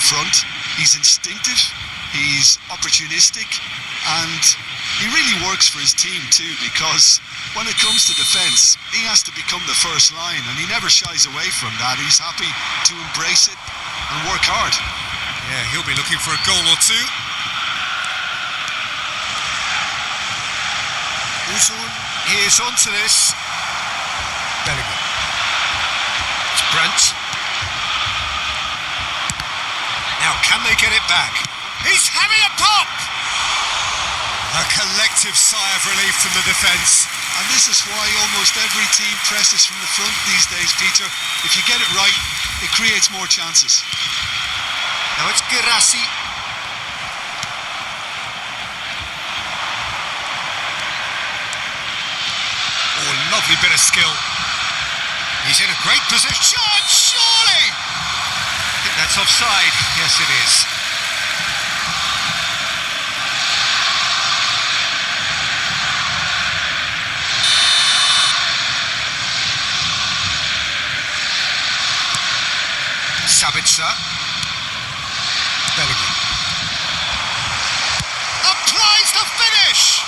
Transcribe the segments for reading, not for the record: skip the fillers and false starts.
front. He's instinctive, he's opportunistic, and he really works for his team too, because when it comes to defence, he has to become the first line, and he never shies away from that. He's happy to embrace it and work hard. Yeah, he'll be looking for a goal or two. Uzun is onto this. Bellingham. It's Brandt. Now, can they get it back? He's having a pop! A collective sigh of relief from the defence. And this is why almost every team presses from the front these days, Peter. If you get it right, it creates more chances. Now it's Girassi. Oh, lovely bit of skill. He's in a great position. Surely! I think that's offside. Yes, it is. Sabitzer. Bellingham. Applies the finish!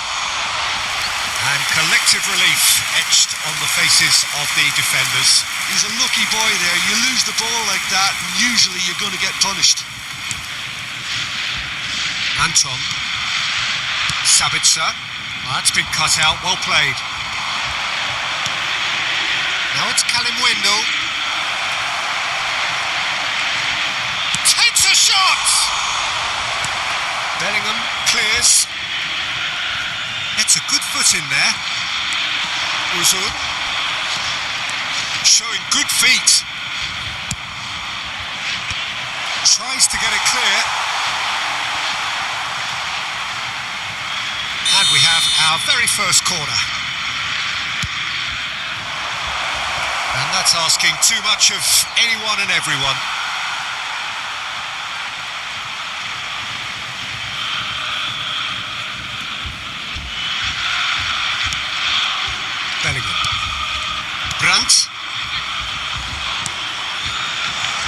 And collective relief etched on the faces of the defenders. He's a lucky boy there. You lose the ball like that, and usually you're going to get punished. Anton. Sabitzer. Well, that's been cut out. Well played. Now it's Kalimwendo. Takes a shot! Bellingham clears. It's a good foot in there. Uzun. Showing good feet. Tries to get it clear. And we have our very first corner. And that's asking too much of anyone and everyone. Bellingham. Brandt.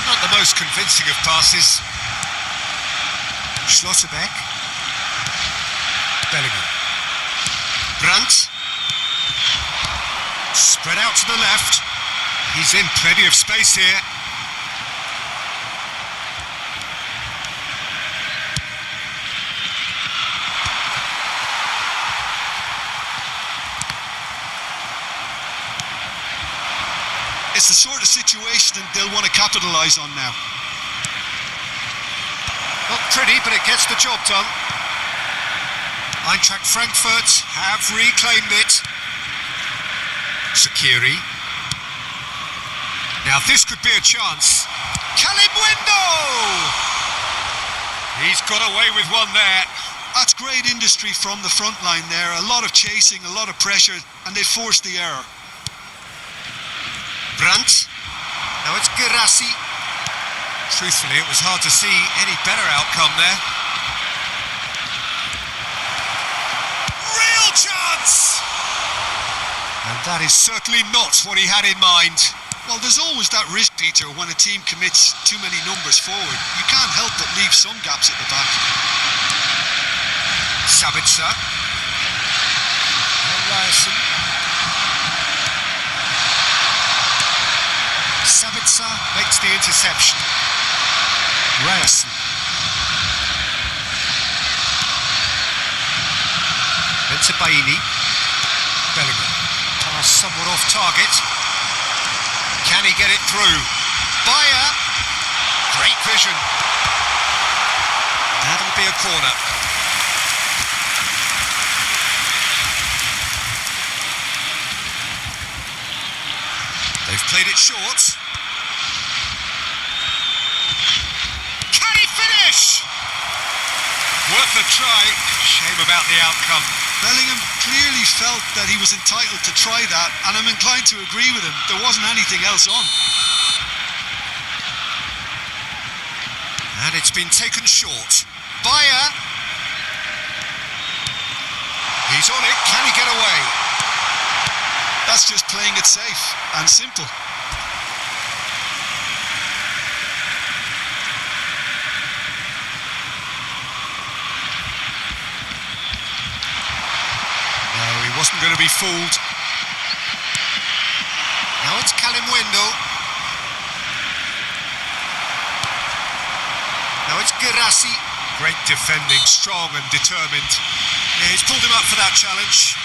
Not the most convincing of passes. Schlotterbeck. Bellingham. Brandt. Spread out to the left. He's in plenty of space here. It's the sort of situation they'll want to capitalise on now. Not pretty, but it gets the job done. Eintracht Frankfurt have reclaimed it. Shaqiri. Now this could be a chance. Kalimwendo! He's got away with one there. That's great industry from the front line there. A lot of chasing, a lot of pressure, and they forced the error. Brandt. Now it's Girassi. Truthfully, it was hard to see any better outcome there. Real chance! And that is certainly not what he had in mind. Well, there's always that risk, Peter, when a team commits too many numbers forward. You can't help but leave some gaps at the back. Sabitzer. Ryerson. Sabitzer makes the interception. Ryerson. Then to Baini. Bellingham. Pass somewhat off target. Can he get it through? Bayer. Great vision. That'll be a corner. They've played it short. Can he finish? Worth a try. Shame about the outcome. Bellingham clearly felt that he was entitled to try that, and I'm inclined to agree with him. There wasn't anything else on. And it's been taken short. Bayer. He's on it. Can he get away? That's just playing it safe and simple. wasn't going to be fooled. Now it's Kalimwendo. Now it's Girassi. Great defending, strong and determined. Yeah, he's pulled him up for that challenge.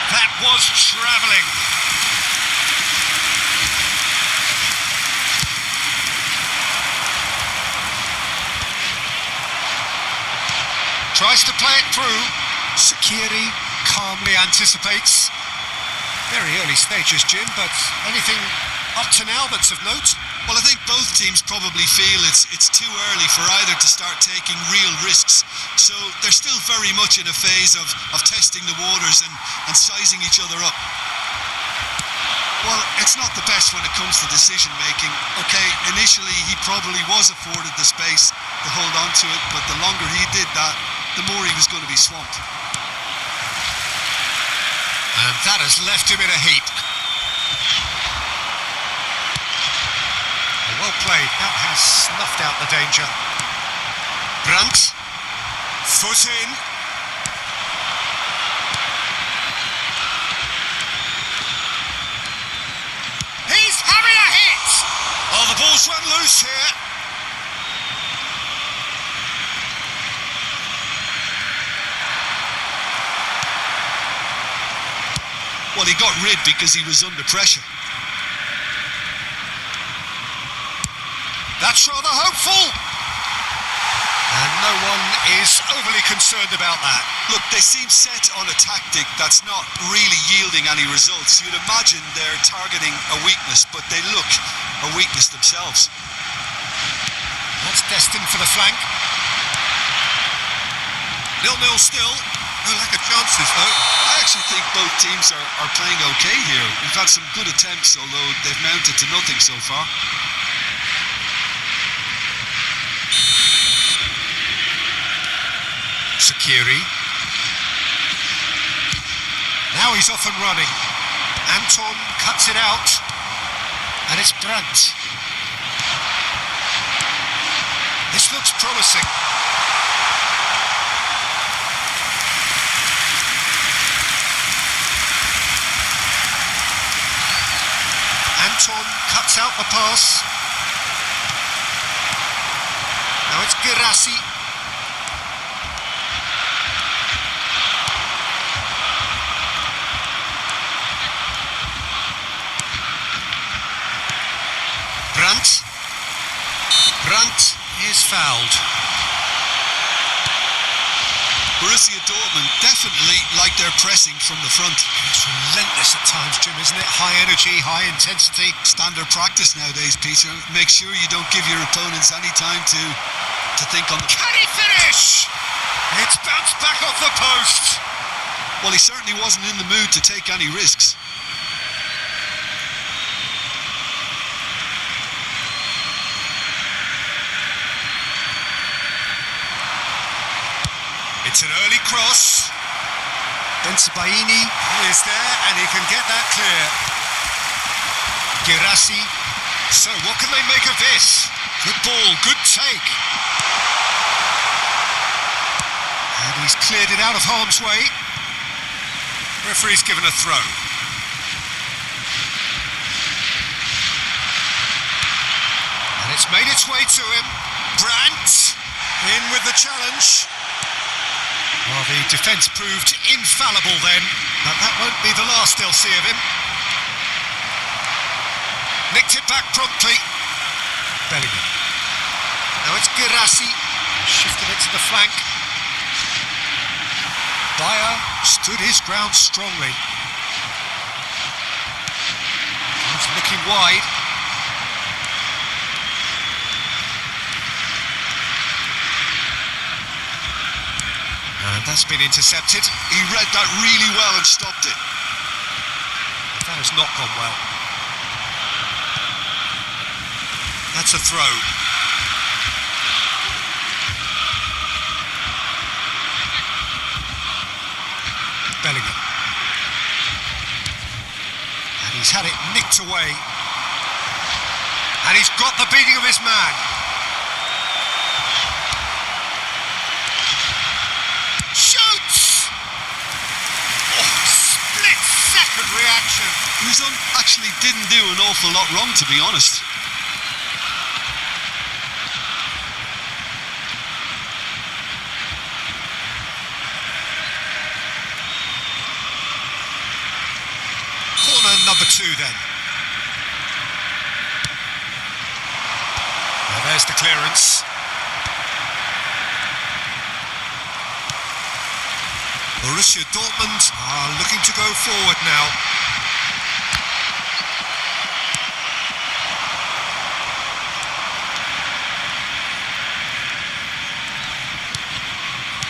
That was travelling. Tries to play it through. Sakiri calmly anticipates. Very early stages, Jim, but anything up to now that's of note? Well, I think both teams probably feel it's too early for either to start taking real risks. So they're still very much in a phase of testing the waters and sizing each other up. Well, it's not the best when it comes to decision making. Okay, initially he probably was afforded the space to hold on to it, but the longer he did that, the more he was going to be swamped. And that has left him in a heap. Well played, that has snuffed out the danger. Brandt, foot in. He's having a hit! Oh, the ball's run loose here. Well, he got rid because he was under pressure. That's rather hopeful. And no one is overly concerned about that. Look, they seem set on a tactic that's not really yielding any results. You'd imagine they're targeting a weakness, but they look a weakness themselves. That's destined for the flank. 0-0 still. No lack of chances, though. I actually think both teams are playing okay here. We've had some good attempts, although they've mounted to nothing so far. Sakiri. Now he's off and running. Anton cuts it out. And it's Brandt. This looks promising. Anton cuts out the pass. Now it's Girassi. Brandt is fouled. Borussia Dortmund definitely like their pressing from the front. It's relentless at times, Jim, isn't it? High energy, high intensity. Standard practice nowadays, Peter. Make sure you don't give your opponents any time to think on the... Can he finish? It's bounced back off the post. Well, he certainly wasn't in the mood to take any risks. It's an early cross. Bensebaini is there and he can get that clear. Girassi. So what can they make of this? Good ball, good take. And he's cleared it out of harm's way. Referee's given a throw. And it's made its way to him. Brandt in with the challenge. Well, the defence proved infallible then, but that won't be the last they'll see of him. Nicked it back promptly. Bellingham. Now it's Girassi. Shifted it to the flank. Bayer stood his ground strongly. He's looking wide. And that's been intercepted. He read that really well and stopped it. That has not gone well. That's a throw. Bellingham. knocked away. And he's got the beating of his man. Shoots! Oh, split-second reaction. His son actually didn't do an awful lot wrong, to be honest. Corner number 2 then. Well, there's the clearance. Borussia Dortmund are looking to go forward now.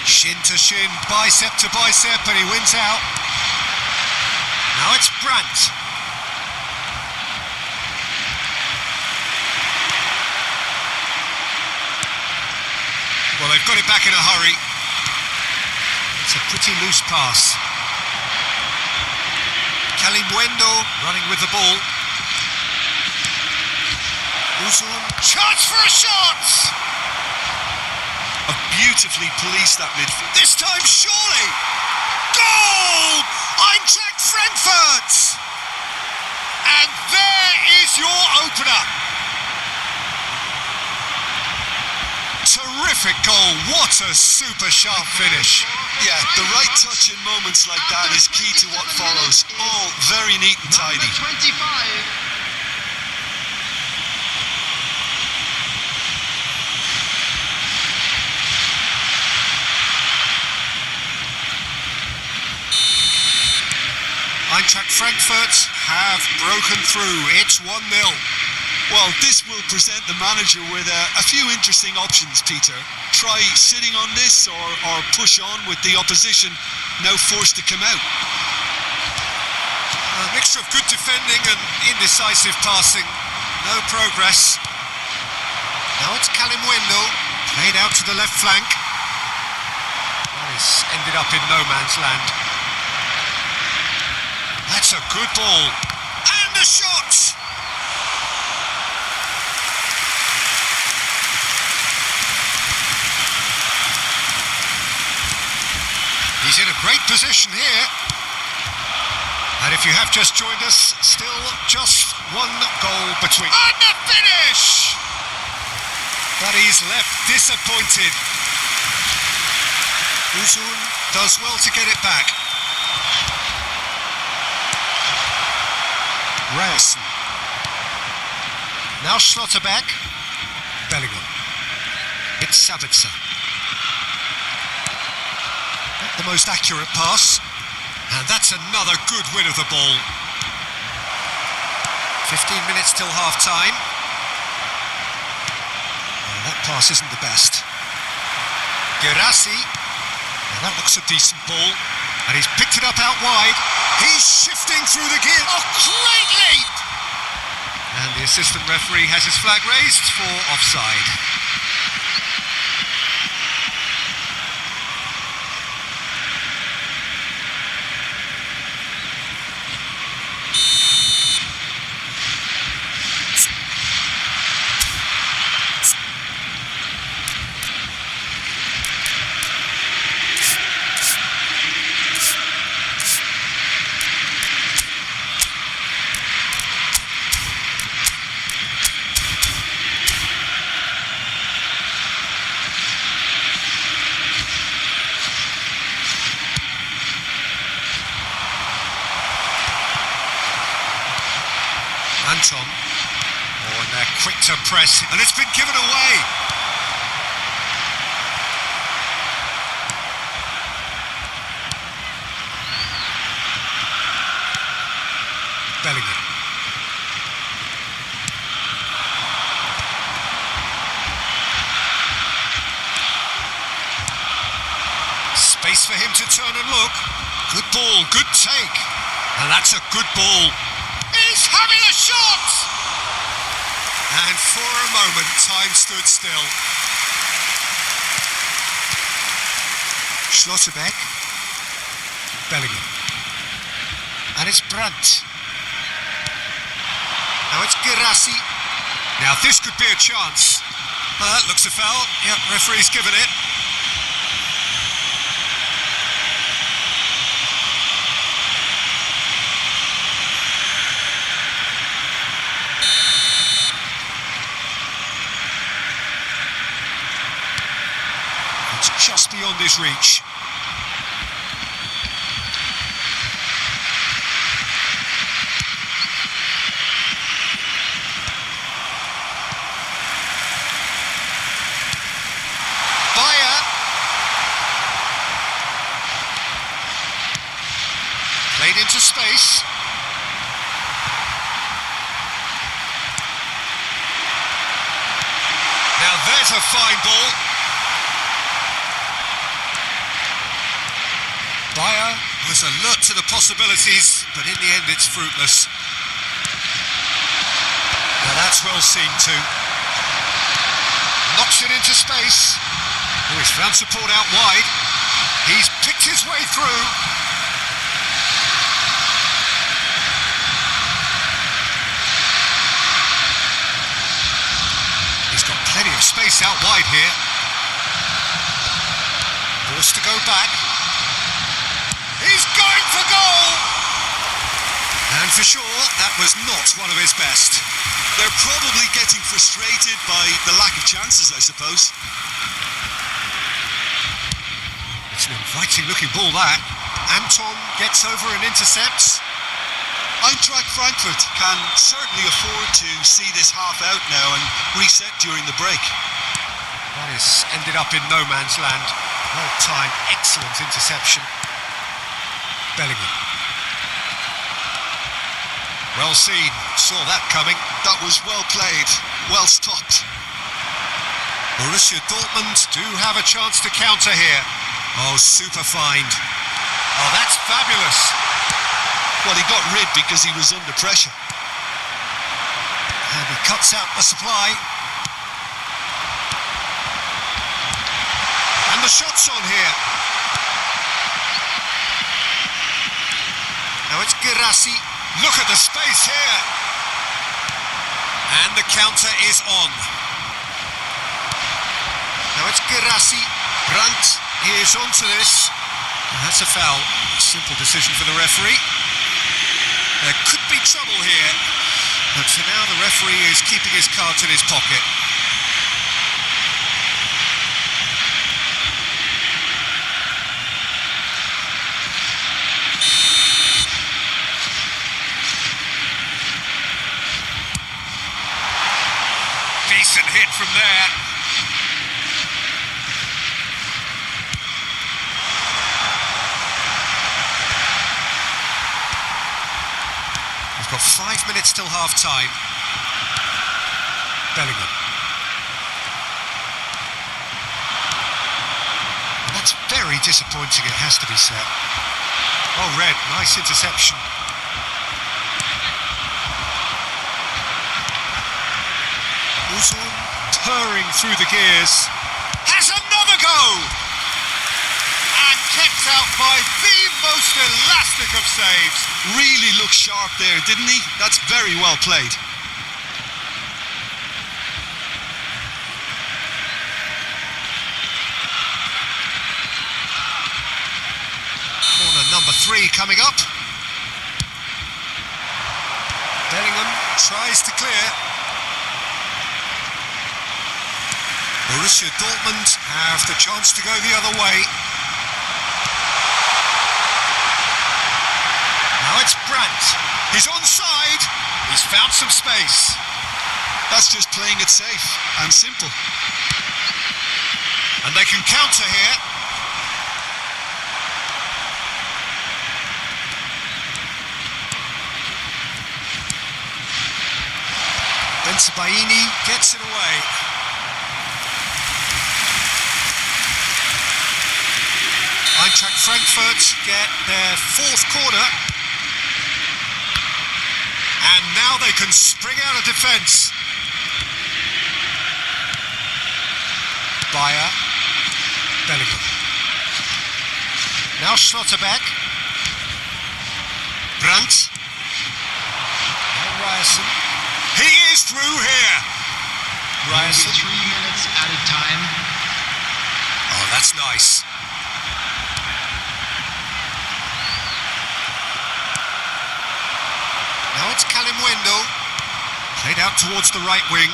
Shin to shin, bicep to bicep, and he wins out. Now it's Brandt. Well, they've got it back in a hurry. It's a pretty loose pass. Kalimwendo running with the ball. Uzun, chance for a shot! Beautifully policed that midfield. This time, surely! Goal! Eintracht Frankfurt! And there is your opener. Terrific goal. What a super sharp finish. Yeah, the right touch in moments like that is key to what follows. All very neat and tidy. Number 25. Eintracht Frankfurt have broken through. It's 1-0. Well, this will present the manager with a few interesting options, Peter. Try sitting on this or push on with the opposition now forced to come out. A mixture of good defending and indecisive passing. No progress. Now it's Kalimwendo, played out to the left flank. That has ended up in no man's land. That's a good ball. And a shot! He's in a great position here. And if you have just joined us, still just 1 goal between. And the finish! But he's left disappointed. Uzun does well to get it back. Ryerson. Now Schlotterbeck. Bellingham. It's Sabitzer. Not the most accurate pass. And that's another good win of the ball. 15 minutes till half-time. That pass isn't the best. Gerassi. Now that looks a decent ball. And he's picked it up out wide. He's shifting through the gear. Oh, great leap! And the assistant referee has his flag raised for offside. Anton. Oh, and they're quick to press, and it's been given away. Bellingham. Space for him to turn and look. Good ball, good take. And that's a good ball. He's having a shot! And for a moment, time stood still. Schlotterbeck. Bellingham. And it's Brandt. Now it's Girassi. Now this could be a chance. That looks a foul. Yep, referee's given it. It's just beyond his reach. Played into space. Now there's a fine ball. Bayer was alert to the possibilities, but in the end it's fruitless. Now that's well seen too. Knocks it into space. Oh, he's found support out wide. He's picked his way through. He's got plenty of space out wide here. Forced to go back. He's going for goal! And for sure, that was not one of his best. They're probably getting frustrated by the lack of chances, I suppose. It's an inviting looking ball, that. Anton gets over and intercepts. Eintracht Frankfurt can certainly afford to see this half out now and reset during the break. That has ended up in no man's land. Well timed, excellent interception. Bellingham. Well seen, saw that coming. That was well played, well stopped. Borussia Dortmund do have a chance to counter here. Oh, super find. Oh, that's fabulous. Well, he got rid because he was under pressure. And he cuts out the supply. And the shot's on here. Now it's Girassi. Look at the space here. And the counter is on. Now it's Girassi. Brandt is onto this. And that's a foul. Simple decision for the referee. There could be trouble here. But for now the referee is keeping his cards in his pocket. Decent hit from there. We've got 5 minutes till half-time. Bellingham. That's very disappointing, it has to be said. Oh, Red, nice interception. Uzun purring through the gears. Has another go! And kept out by the most elastic of saves. Really looked sharp there, didn't he? That's very well played. Corner number 3 coming up. Bellingham tries to clear. Borussia Dortmund have the chance to go the other way. Now it's Brandt. He's onside. He's found some space. That's just playing it safe and simple. And they can counter here. Bensebaini gets it away. Eintracht Frankfurt get their 4th corner. And now they can spring out of defence. Bayer. Bellingham. Now Schlotterbeck. Brandt. Now Ryerson. pushes through here. Ryerson. 3 minutes added time. Oh, that's nice. Now it's Kalimwendo. Played out towards the right wing.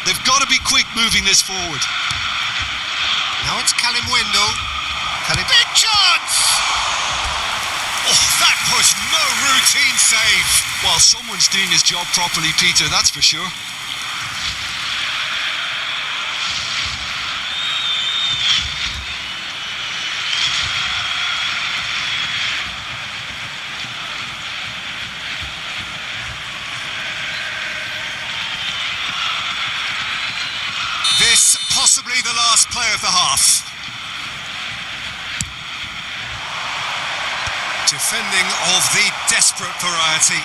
They've got to be quick moving this forward. Now it's Kalimwendo. Big chance! Oh, that was no routine save. Well, someone's doing his job properly, Peter, that's for sure. This possibly the last play of the half. Defending of the desperate variety.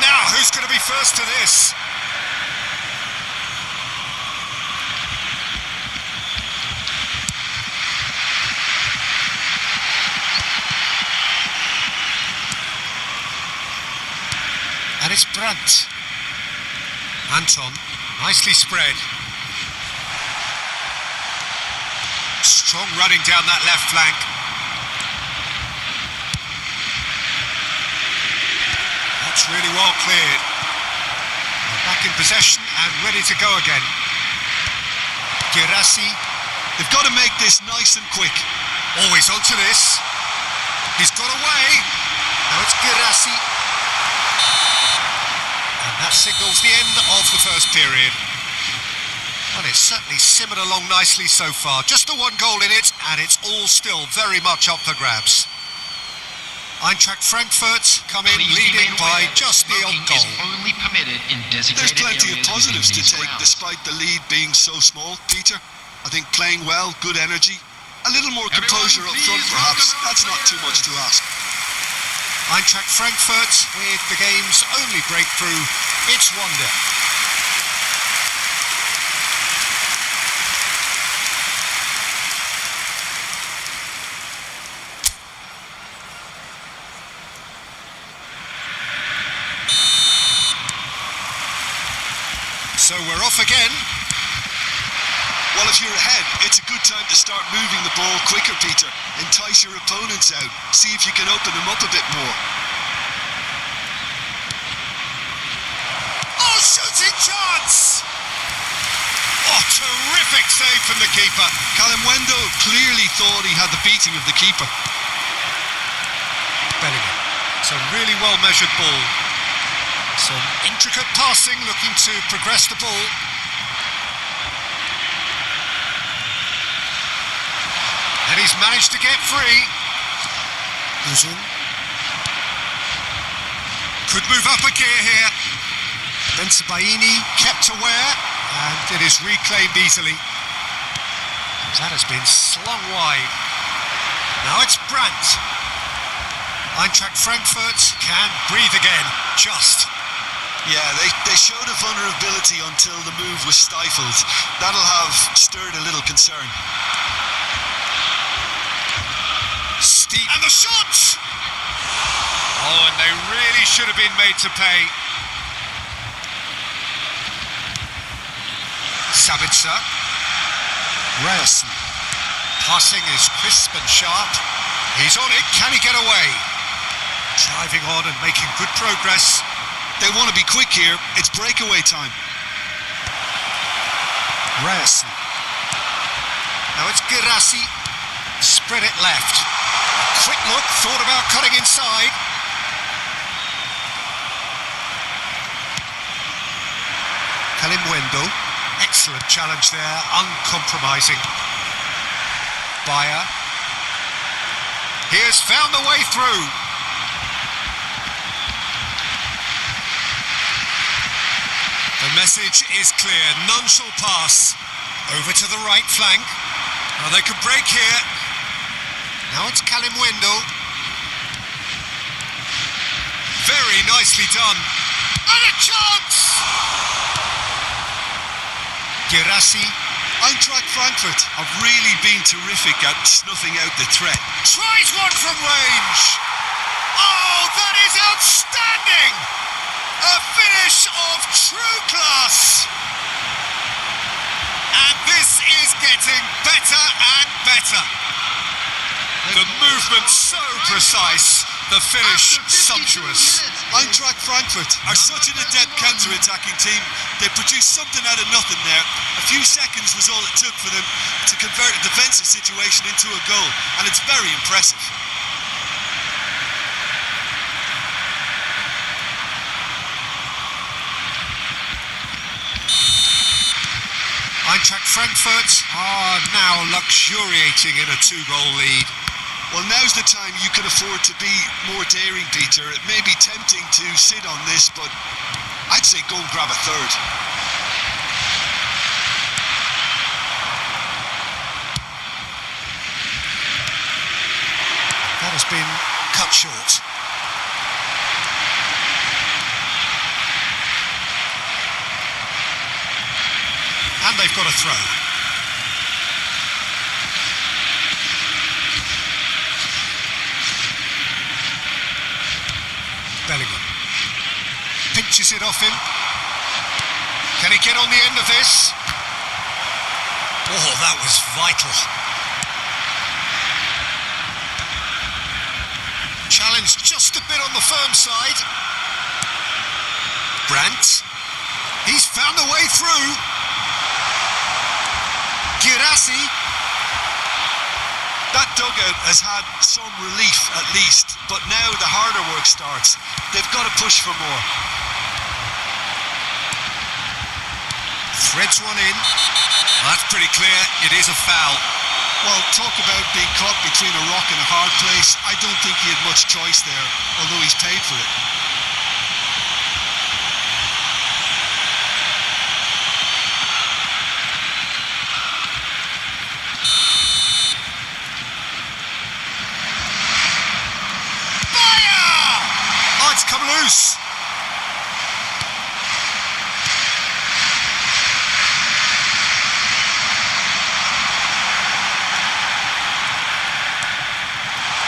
Now, who's going to be first to this? And it's Brandt. Anton, nicely spread. Strong running down that left flank. That's really well cleared. They're back in possession and ready to go again. Girassi. They've got to make this nice and quick. Always onto this. He's got away. Now it's Girassi. And that signals the end of the first period. Well, it's certainly simmered along nicely so far. Just the one goal in it, and it's all still very much up for grabs. Eintracht Frankfurt come in leading by just the odd goal. There's plenty of positives to take despite the lead being so small, Peter. I think playing well, good energy, a little more composure up front perhaps. That's not too much to ask. Eintracht Frankfurt with the game's only breakthrough, it's 1-0. So we're off again. Well, if you're ahead, it's a good time to start moving the ball quicker, Peter. Entice your opponents out. See if you can open them up a bit more. Oh, shooting chance! Oh, terrific save from the keeper. Kalimwendo clearly thought he had the beating of the keeper. Bellingham. It's a really well-measured ball. Some intricate passing, looking to progress the ball. And he's managed to get free. Uzun. Could move up a gear here. Bensebaini kept aware, and it is reclaimed easily. That has been slung wide. Now it's Brandt. Eintracht Frankfurt can breathe again, just. Yeah, they showed a vulnerability until the move was stifled. That'll have stirred a little concern. Steep. And the shot! Oh, and they really should have been made to pay. Sabitzer. Ryerson. Passing is crisp and sharp. He's on it. Can he get away? Driving on and making good progress. They want to be quick here. It's breakaway time. Ryerson. Now it's Girassi. Spread it left. Quick look. Thought about cutting inside. Kalimwendo. Excellent challenge there. Uncompromising. Bayer. He has found the way through. The message is clear. None shall pass. Over to the right flank. Now they could break here. Now it's Kalimwendo. Very nicely done. And a chance! Girassi. Eintracht Frankfurt have really been terrific at snuffing out the threat. Tries one from range. Oh, that is outstanding! A finish of true class. And this is getting better and better. The movement so precise, the finish sumptuous. Eintracht Frankfurt are such an adept counter-attacking team. They produced something out of nothing there. A few seconds was all it took for them to convert a defensive situation into a goal, and it's very impressive. Eintracht Frankfurt are now luxuriating in a 2-goal lead. Well, now's the time you can afford to be more daring, Peter. It may be tempting to sit on this, but I'd say go and grab a third. That has been cut short. And they've got a throw. Bellingham pinches it off him. Can he get on the end of this? Oh, that was vital. Challenge just a bit on the firm side. Brandt. He's found a way through. Girassi. That dugout has had some relief at least, but now the harder work starts. They've got to push for more. Threads one in. Well, that's pretty clear. It is a foul. Well, talk about being caught between a rock and a hard place. I don't think he had much choice there, although he's paid for it. Come loose.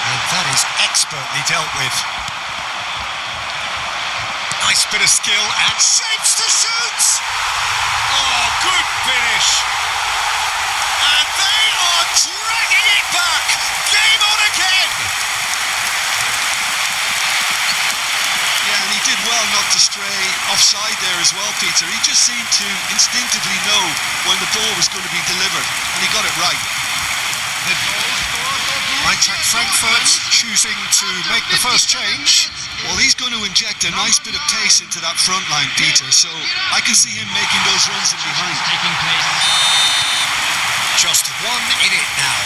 And that is expertly dealt with. Nice bit of skill and shapes to shoot. Oh, good finish. And they are dragging it back. Game on again. He did well not to stray offside there as well, Peter. He just seemed to instinctively know when the ball was going to be delivered, and he got it right. Eintracht Frankfurt choosing to make the first change. Well, he's going to inject a nice bit of pace into that front line, Peter, so I can see him making those runs in behind. Just 1 in it now.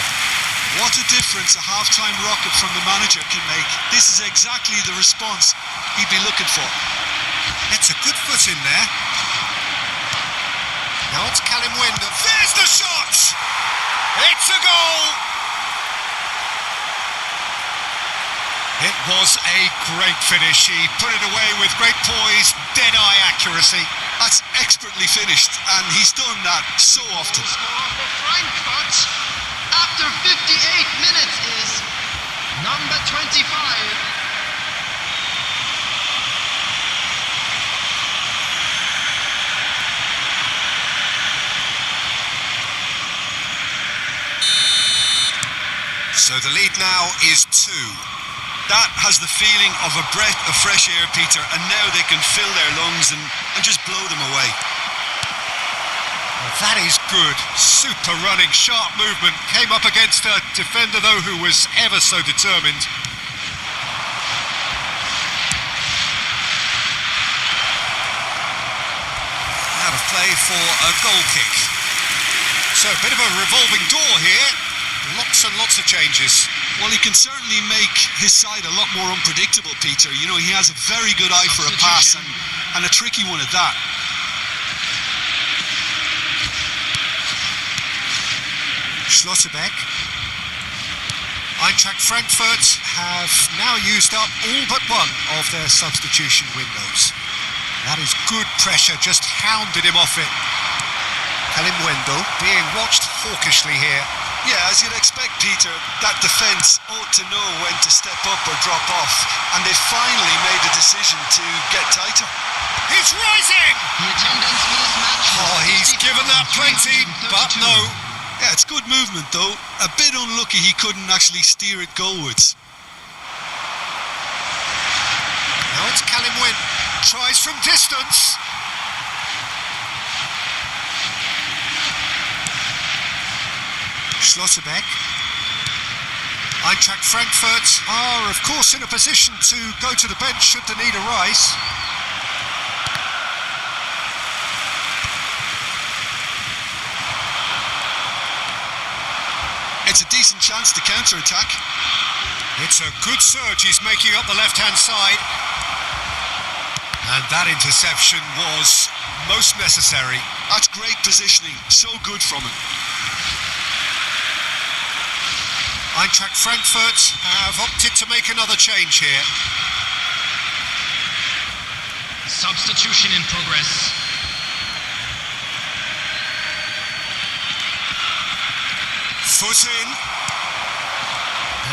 What a difference a half-time rocket from the manager can make. This is exactly the response he'd be looking for. It's a good foot in there. Now it's Callum Wind. There's the shot! It's a goal! It was a great finish. He put it away with great poise, dead-eye accuracy. That's expertly finished, and he's done that so often. Frankfurt after 58 minutes is number 25. So the lead now is 2. That has the feeling of a breath of fresh air, Peter, and now they can fill their lungs and just blow them away. Well, that is good. Super running, sharp movement. Came up against a defender, though, who was ever so determined. Out of play for a goal kick. So a bit of a revolving door here. Lots and lots of changes. Well, he can certainly make his side a lot more unpredictable, Peter. You know, he has a very good eye for a pass, and a tricky one at that. Schlotterbeck. Eintracht Frankfurt have now used up all but one of their substitution windows. That is good pressure, just hounded him off it. Wendell being watched hawkishly here. Yeah, as you'd expect, Peter, that defence ought to know when to step up or drop off, and they finally made the decision to get tighter. He's rising! The attendance for this match was Oh, he's given that plenty, but no. Yeah, it's good movement though. A bit unlucky he couldn't actually steer it goalwards. Now it's Wendell. Tries from distance. Schlotterbeck. Eintracht Frankfurt are, of course, in a position to go to the bench should the need arise. It's a decent chance to counter-attack. It's a good surge he's making up the left-hand side. And that interception was most necessary. That's great positioning, so good from him. Eintracht Frankfurt have opted to make another change here. Substitution in progress. Foot in.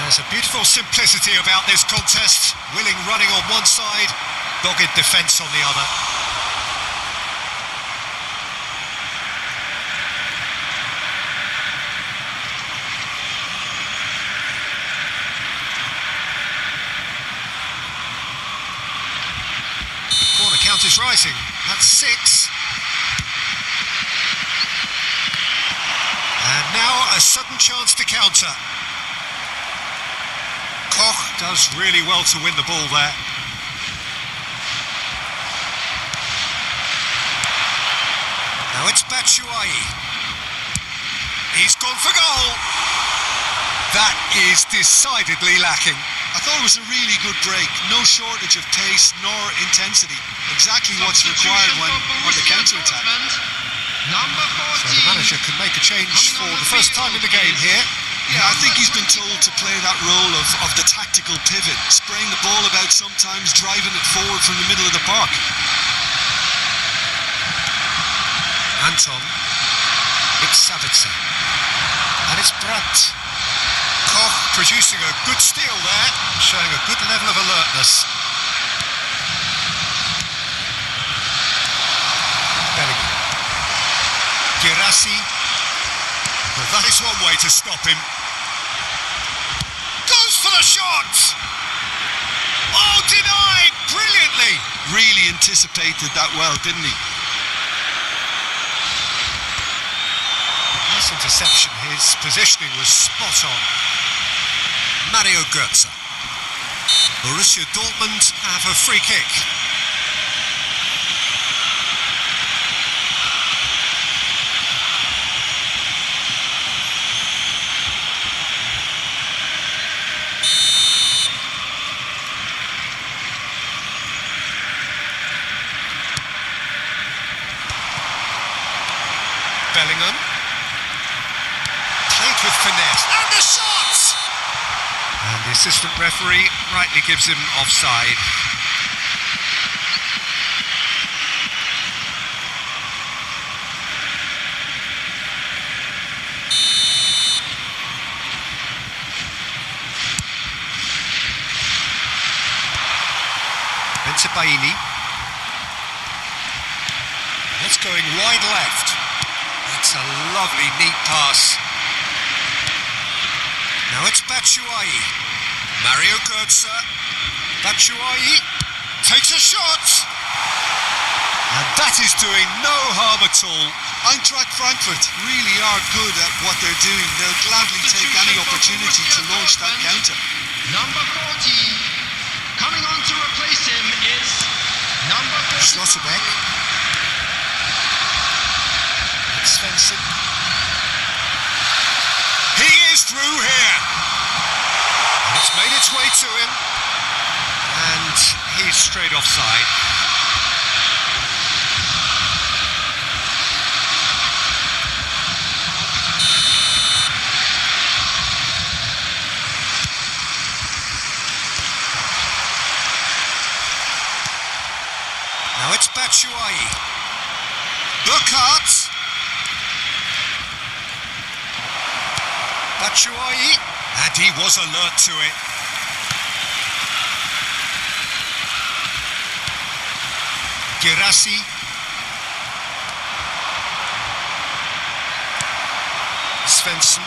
There's a beautiful simplicity about this contest. Willing running on one side, dogged defence on the other. Corner count is rising. That's 6. And now a sudden chance to counter. Koch does really well to win the ball there. Now it's Batshuayi. He's gone for goal. That is decidedly lacking. I thought it was a really good break. No shortage of pace nor intensity. Exactly what's required when on the counter-attack. Number 14. So the manager can make a change for the first time in the game here. Yeah, I think he's been told to play that role of the tactical pivot, spraying the ball about sometimes, driving it forward from the middle of the park. Anton. It's Savitzer. And it's Brandt. Koch producing a good steal there, showing a good level of alertness. Bellingham. Girassi. Well, that is one way to stop him. Goes for the shot! Oh, denied! Brilliantly! Really anticipated that well, didn't he? Nice interception. His positioning was spot on. Mario Götze. Borussia Dortmund have a free kick. Bellingham. Played with finesse. And the shot! And the assistant referee rightly gives him offside. Bensebaini. That's going wide left. That's a lovely, neat pass. Now it's Batshuayi. Mario Götze. Batshuayi takes a shot. And that is doing no harm at all. Eintracht Frankfurt really are good at what they're doing. They'll gladly take any opportunity to launch that counter. Number 40. Coming on to replace him is number 40. Schlotterbeck. Svensson. He is through here. And it's made its way to him. And he's straight offside. Now it's Batshuayi. Burkhardt. Batshuayi, and he was alert to it. Girassi. Svensson.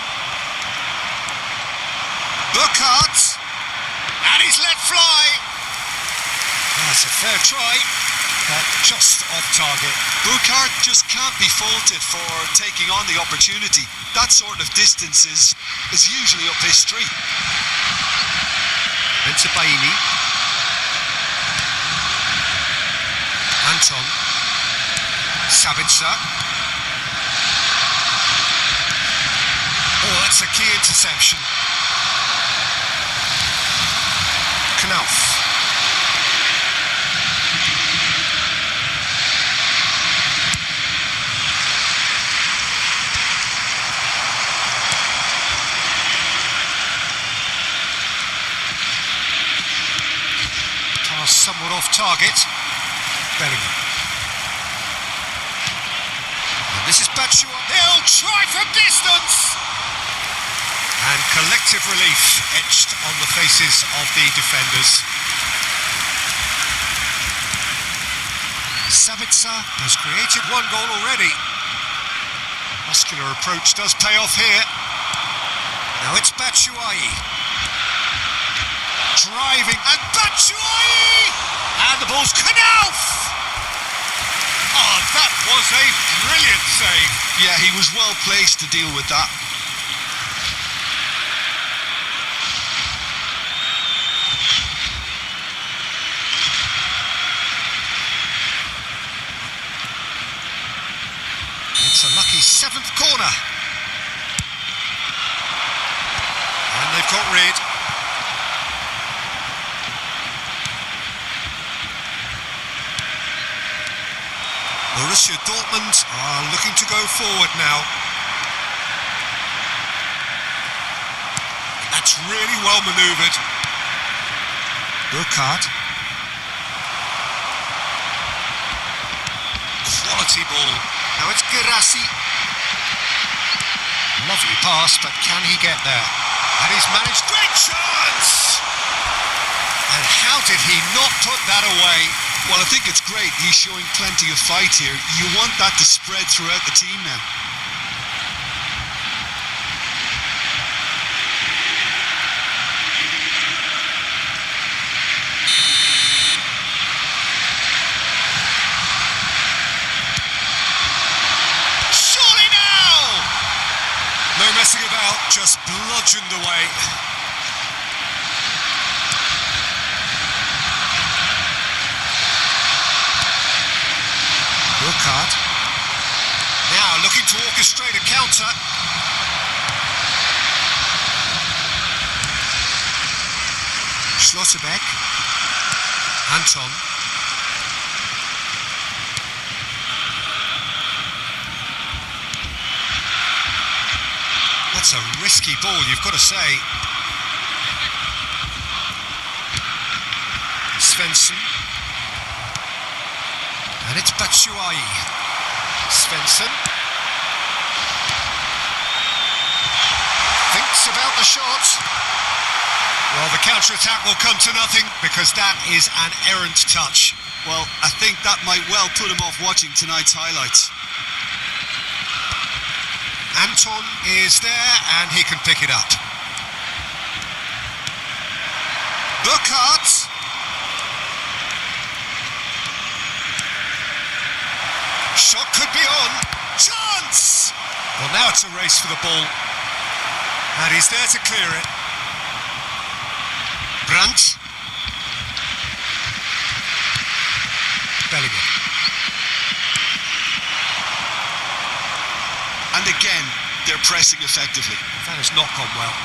Burkhardt. And he's let fly. That's a fair try, but just off target. Burkhardt just can't be faulted for taking on the opportunity. That sort of distance is usually up his street. Benzebaini. Anton. Sabitzer. Oh, that's a key interception. Knauf. Pass somewhat off target. Bellingham. And this is Batshuayi. He'll try from distance. And collective relief etched on the faces of the defenders. Sabitzer has created one goal already. Muscular approach does pay off here. Now it's Batshuayi. Driving, and Batshuayi! And the ball's Knauf! Oh, that was a brilliant save. Yeah, he was well placed to deal with that. It's a lucky seventh corner. And they've got rid. Borussia Dortmund are looking to go forward now. That's really well manoeuvred. Burkhardt. Quality ball. Now it's Girassi. Lovely pass, but can he get there? And he's managed. Great chance! And how did he not put that away? Well, I think it's great. He's showing plenty of fight here. You want that to spread throughout the team now. Surely now! No messing about, just bludgeoned away. Burkhardt. Now looking to orchestrate a counter. Schlotterbeck. Anton. That's a risky ball, you've got to say. Svensson. And it's Batshuayi. Svensson. Thinks about the shot. Well, the counter-attack will come to nothing because that is an errant touch. Well, I think that might well put him off watching tonight's highlights. Anton is there and he can pick it up. Burkhardt. Shot could be on. Chance! Well, now it's a race for the ball. And he's there to clear it. Brandt. Bellingham. And again, they're pressing effectively. That has not gone well.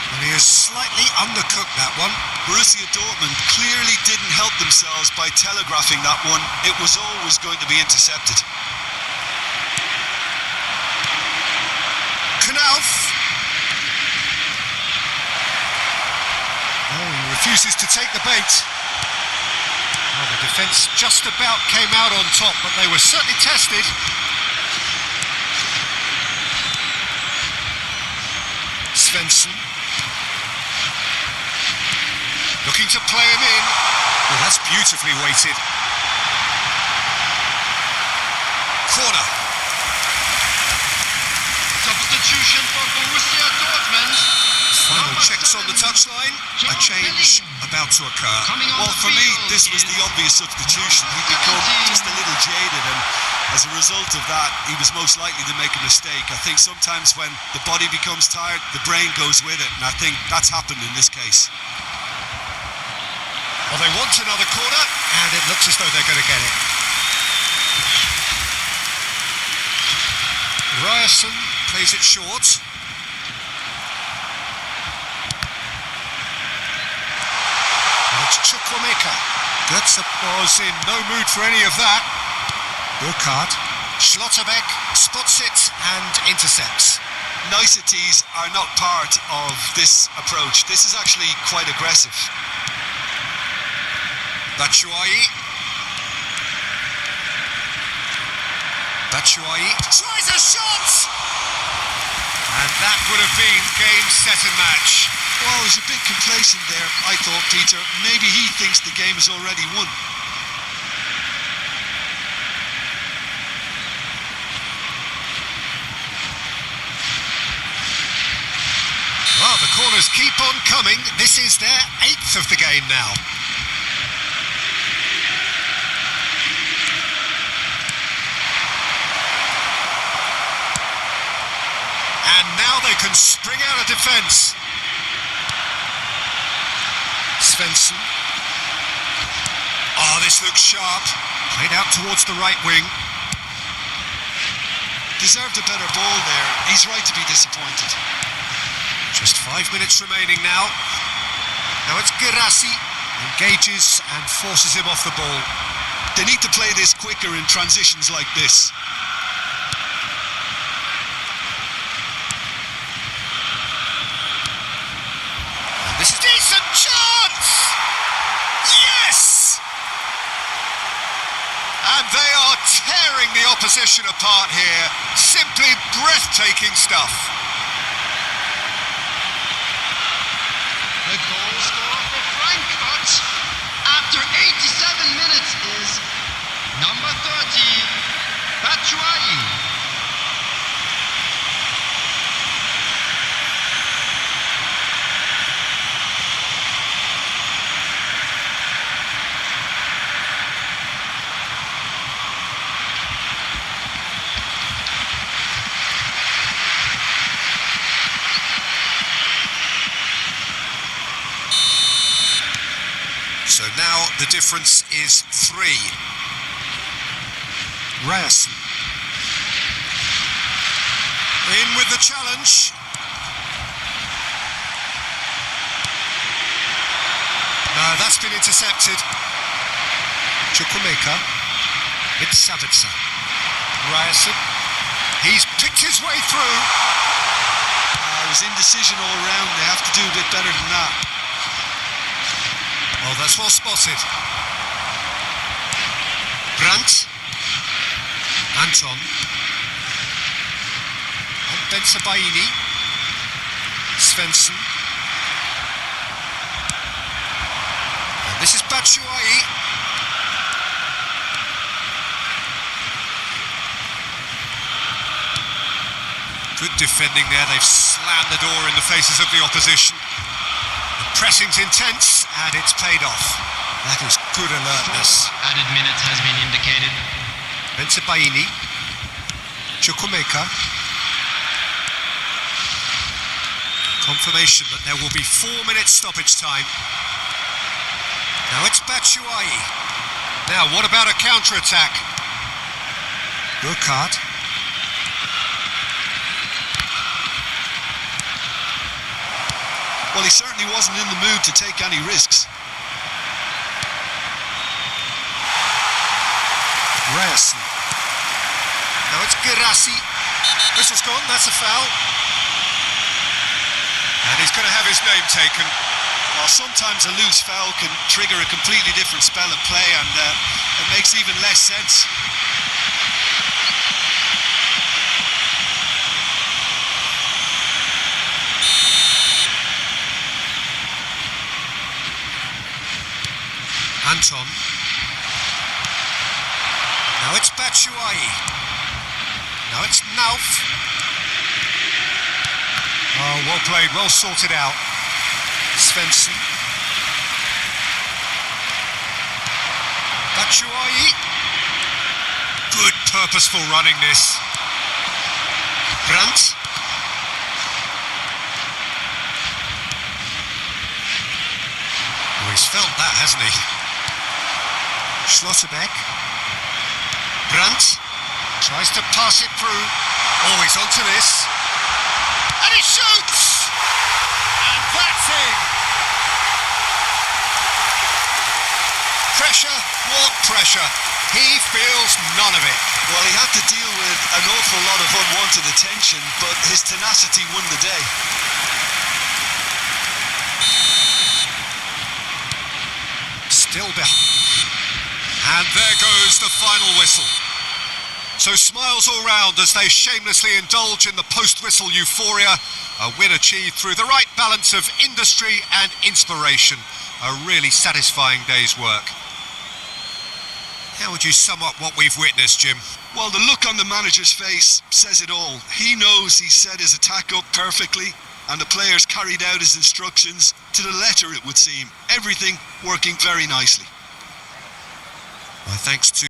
And he has slightly undercooked that one. Borussia Dortmund clearly didn't help themselves by telegraphing that one. It was always going to be intercepted. Knauf. Oh, he refuses to take the bait. Well, the defence just about came out on top, but they were certainly tested. Svensson. Looking to play him in. Well, that's beautifully weighted. Corner. Substitution for Borussia Dortmund. Final checks on the touchline. A change about to occur. Well, for me, this was the obvious substitution. He'd become just a little jaded, and as a result of that, he was most likely to make a mistake. I think sometimes when the body becomes tired, the brain goes with it, and I think that's happened in this case. Well, they want another corner, and it looks as though they're going to get it. Ryerson plays it short. And it's Chukwuemeka. Götze was in no mood for any of that. Burkhardt. Schlotterbeck spots it and intercepts. Niceties are not part of this approach. This is actually quite aggressive. Batshuayi. Batshuayi tries a shot! And that would have been game, set and match. Well, he was a bit complacent there, I thought, Peter. Maybe he thinks the game is already won. Well, the corners keep on coming. This is their 8th of the game now. And now they can spring out of defence. Svensson. Oh, this looks sharp. Played out towards the right wing. Deserved a better ball there. He's right to be disappointed. Just 5 minutes remaining now. Now it's Girassi. Engages and forces him off the ball. They need to play this quicker in transitions like this. This is a decent chance! Yes! And they are tearing the opposition apart here. Simply breathtaking stuff. The goal scorer for Frankfurt after 87 minutes is number 30, Batshuayi. So now the difference is 3. Ryerson. In with the challenge. No, that's been intercepted. Chukwuemeka. It's Savitzer. Ryerson. He's picked his way through. It was indecision all round. They have to do a bit better than that. Oh, that's well spotted. Brandt. Anton. And Bensebaini. Svensson. And this is Batshuayi. Good defending there. They've slammed the door in the faces of the opposition. The pressing's intense, and it's paid off. That is good alertness. Added minutes has been indicated. Bensebaini. Chukwuemeka. Confirmation that there will be 4 minutes stoppage time. Now it's Batshuayi. Now, what about a counter-attack? Burkhardt. Well, he certainly wasn't in the mood to take any risks. Ryerson. Now it's Girassi. Whistle's gone, that's a foul. And he's going to have his name taken. Well, sometimes a loose foul can trigger a completely different spell of play, and it makes even less sense. Anton. Now it's Batshuayi. Now it's Nauf. Oh, well played, well sorted out. Svensson. Batshuayi. Good purposeful running this. Brandt. Oh, he's felt that, hasn't he? Schlotterbeck. Brandt tries to pass it through. Oh, he's onto this. And he shoots! And that's it! Pressure, what pressure? He feels none of it. Well, he had to deal with an awful lot of unwanted attention, but his tenacity won the day. Still behind. And there goes the final whistle. So smiles all round as they shamelessly indulge in the post-whistle euphoria. A win achieved through the right balance of industry and inspiration. A really satisfying day's work. How would you sum up what we've witnessed, Jim? Well, the look on the manager's face says it all. He knows he set his attack up perfectly, and the players carried out his instructions to the letter, it would seem. Everything working very nicely. My thanks to